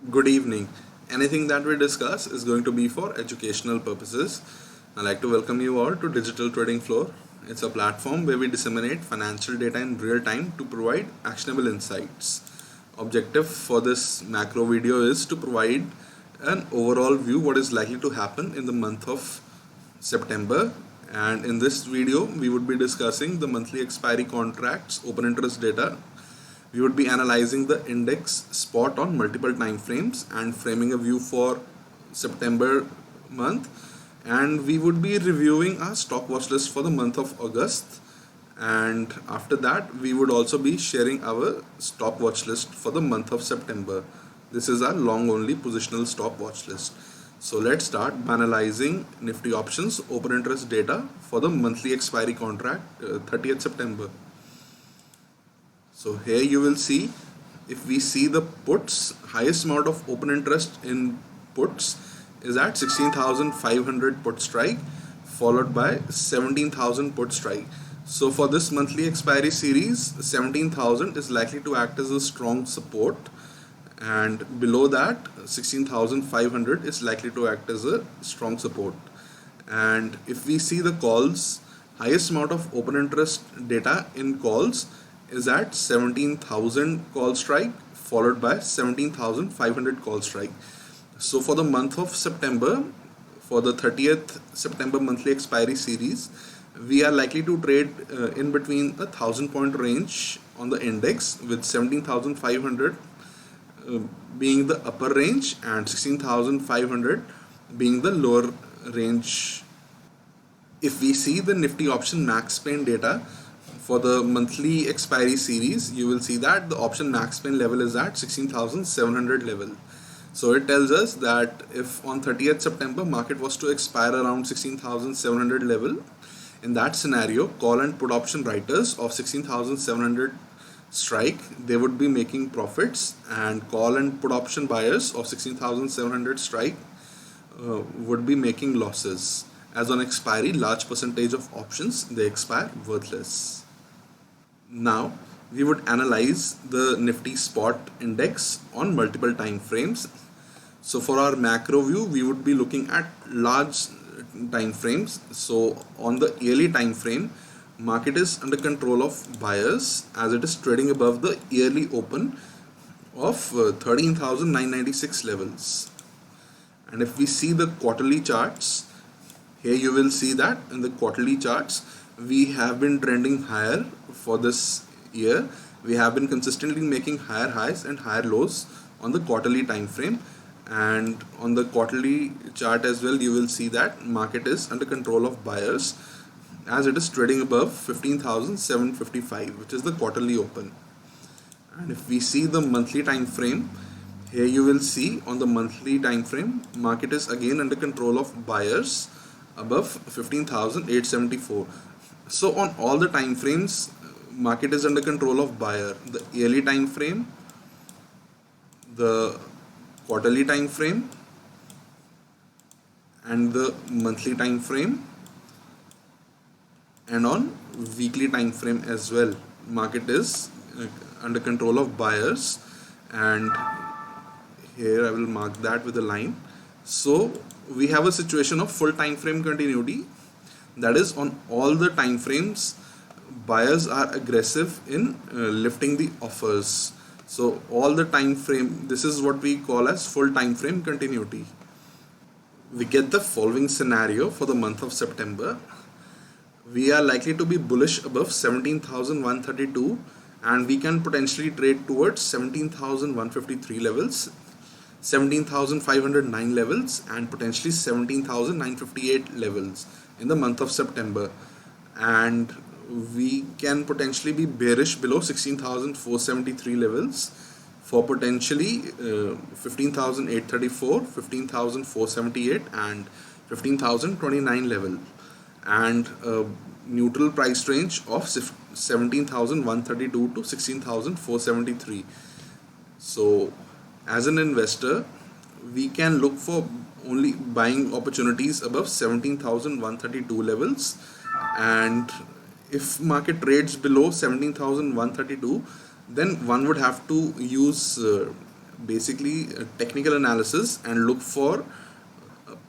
Good evening. Anything that we discuss is going to be for educational purposes. I'd like to welcome you all to Digital Trading Floor. It's a platform where we disseminate financial data in real time to provide actionable insights. Objective for this macro video is to provide an overall view what is likely to happen in the month of September, and in this video we would be discussing the monthly expiry contracts, open interest data. We would be analyzing the index spot on multiple time frames and framing a view for September month, and we would be reviewing our stock watch list for the month of August, and after that we would also be sharing our stock watch list for the month of September. This is our long only positional stock watch list. So let's start by analyzing Nifty options open interest data for the monthly expiry contract 30th September. So here you will see, if we see the puts, highest amount of open interest in puts is at 16,500 put strike, followed by 17,000 put strike. So for this monthly expiry series, 17,000 is likely to act as a strong support, and below that 16,500 is likely to act as a strong support. And if we see the calls, highest amount of open interest data in calls is at 17,000 call strike, followed by 17,500 call strike. So for the month of September, for the 30th September monthly expiry series, we are likely to trade in between a 1,000 point range on the index, with 17,500 being the upper range and 16,500 being the lower range. If we see the Nifty option max pain data for the monthly expiry series, you will see that the option max pain level is at 16,700 level. So it tells us that if on 30th September market was to expire around 16,700 level, in that scenario call and put option writers of 16,700 strike, they would be making profits, and call and put option buyers of 16,700 strike would be making losses, as on expiry large percentage of options they expire worthless. Now we would analyze the Nifty spot index on multiple time frames. So for our macro view, we would be looking at large time frames. So on the yearly time frame, market is under control of buyers, as it is trading above the yearly open of 13,996 levels. And if we see the quarterly charts, here you will see that in the quarterly charts we have been trending higher for this year. We have been consistently making higher highs and higher lows on the quarterly time frame, and on the quarterly chart as well you will see that market is under control of buyers, as it is trading above 15,755, which is the quarterly open. And if we see the monthly time frame, here you will see on the monthly time frame market is again under control of buyers above 15,874. So on all the time frames market is under control of buyer: the yearly time frame, the quarterly time frame, and the monthly time frame, and on weekly time frame as well market is under control of buyers. And here I will mark that with a line. So we have a situation of full time frame continuity, that is, on all the time frames buyers are aggressive in lifting the offers. So all the time frame, this is what we call as full time frame continuity. We get the following scenario for the month of September. We are likely to be bullish above 17,132, and we can potentially trade towards 17,153 levels, 17,509 levels, and potentially 17,958 levels in the month of September. And we can potentially be bearish below 16,473 levels for potentially 15,834, 15,478, and 15,029 level, and a neutral price range of 17,132 to 16,473. So as an investor, we can look for only buying opportunities above 17,132 levels, and if market trades below 17,132, then one would have to use basically technical analysis and look for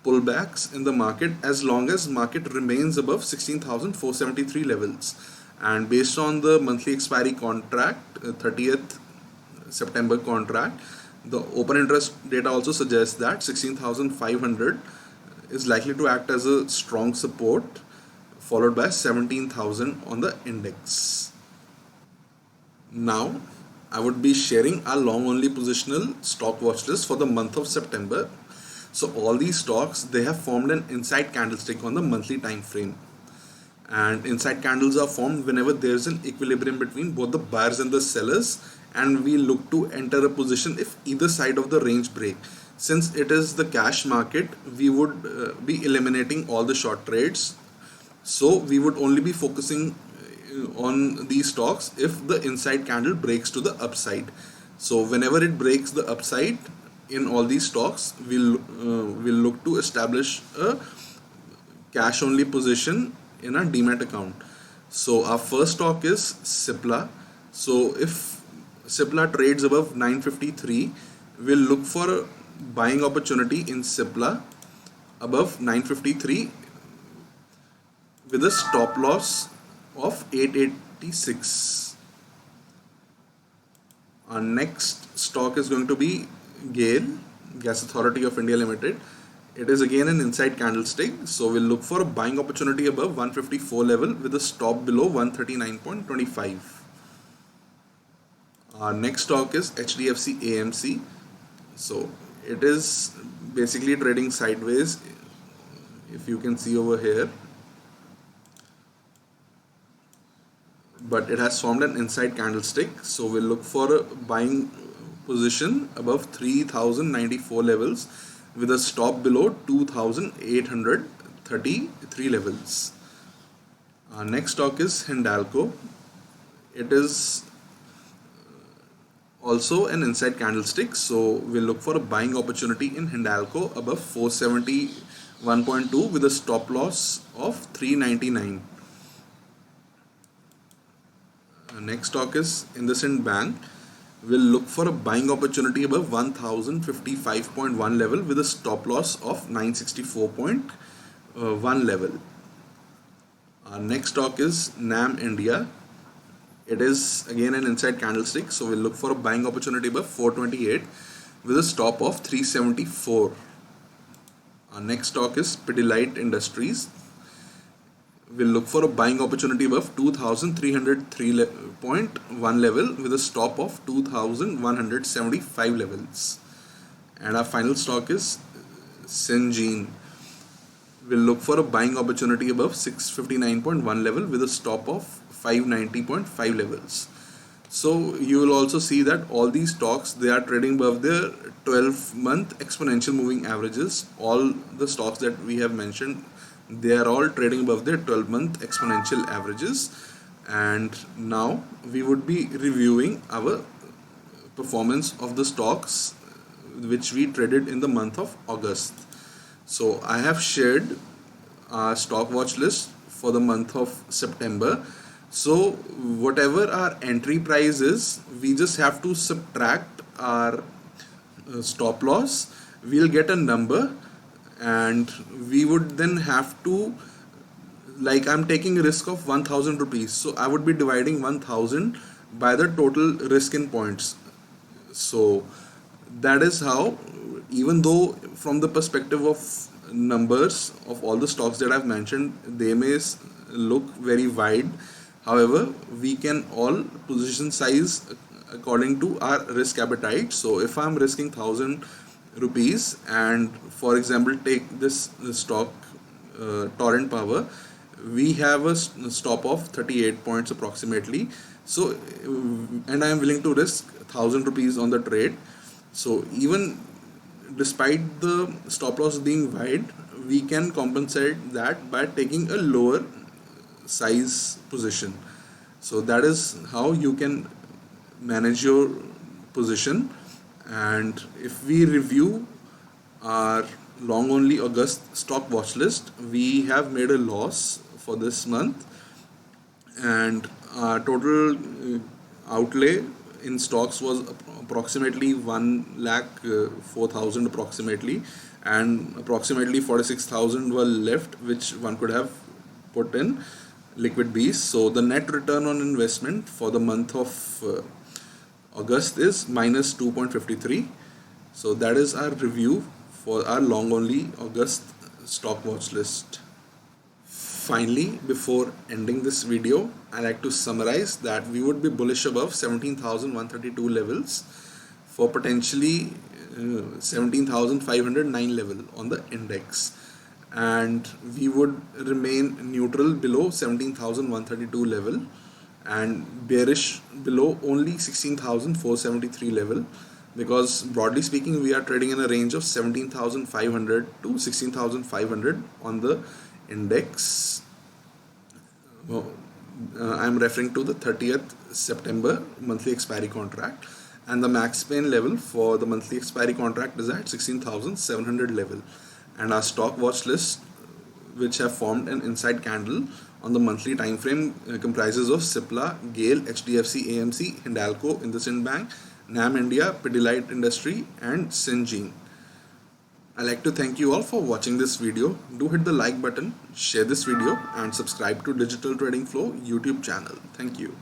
pullbacks in the market as long as market remains above 16,473 levels. And based on the monthly expiry contract, 30th September contract, the open interest data also suggests that 16,500 is likely to act as a strong support, followed by 17,000 on the index. Now, I would be sharing our long only positional stock watch list for the month of September. So all these stocks, they have formed an inside candlestick on the monthly time frame. And inside candles are formed whenever there is an equilibrium between both the buyers and the sellers, and we look to enter a position if either side of the range break. Since it is the cash market, we would be eliminating all the short trades, so we would only be focusing on these stocks if the inside candle breaks to the upside. So whenever it breaks the upside in all these stocks, we'll look to establish a cash only position in our demat account. So our first stock is Cipla. So if Cipla trades above 953, we'll look for a buying opportunity in Cipla above 953 with a stop loss of 886. Our next stock is going to be GAIL, Gas Authority of India Limited. It is again an inside candlestick, so we'll look for a buying opportunity above 154 level with a stop below 139.25. Our next stock is HDFC AMC. So it is basically trading sideways, if you can see over here, but it has formed an inside candlestick, so we'll look for a buying position above 3094 levels with a stop below 2833 levels. Our next stock is Hindalco. It is also an inside candlestick, so we'll look for a buying opportunity in Hindalco above 471.2 with a stop loss of 399. Our next stock is IndusInd Bank. We'll look for a buying opportunity above 1055.1 level with a stop loss of 964.1 level. Our next stock is NAM India. It is again an inside candlestick, so we'll look for a buying opportunity above 428 with a stop of 374. Our next stock is Pidilite Industries. We'll look for a buying opportunity above 2303.1 level with a stop of 2175 levels. And our final stock is Syngene. We'll look for a buying opportunity above 659.1 level with a stop of 590.5 levels. So you will also see that all these stocks, they are trading above their 12-month exponential moving averages. All the stocks that we have mentioned, they are all trading above their 12-month exponential averages. And now we would be reviewing our performance of the stocks which we traded in the month of August. So I have shared our stock watch list for the month of September. So whatever our entry price is, we just have to subtract our stop loss. We'll get a number, and we would then have to, like, I'm taking a risk of 1000 rupees, so I would be dividing 1000 by the total risk in points. So that is how, even though from the perspective of numbers of all the stocks that I've mentioned, they may look very wide, however, we can all position size according to our risk appetite. So if I'm risking 1000 rupees, and for example take this stock Torrent Power, we have a stop of 38 points approximately. So and I am willing to risk 1000 rupees on the trade. So even despite the stop loss being wide, we can compensate that by taking a lower size position. So that is how you can manage your position. And if we review our long only August stock watch list, we have made a loss for this month, and our total outlay in stocks was approximately 1,04,000 approximately, and approximately 46,000 were left which one could have put in liquid Bs. So the net return on investment for the month of August is minus 2.53. So that is our review for our long only August stock watch list. Finally, before ending this video, I like to summarize that we would be bullish above 17,132 levels for potentially 17,509 level on the index, and we would remain neutral below 17,132 level and bearish below only 16,473 level, because broadly speaking we are trading in a range of 17,500 to 16,500 on the index. I'm referring to the 30th September monthly expiry contract, and the max pain level for the monthly expiry contract is at 16,700 level, and our stock watch list, which have formed an inside candle on the monthly time frame, comprises of Cipla, GAIL, HDFC, AMC, Hindalco, IndusInd Bank, NAM India, Pidilite Industry, and Syngene. I'd like to thank you all for watching this video. Do hit the like button, share this video, and subscribe to Digital Trading Flow YouTube channel. Thank you.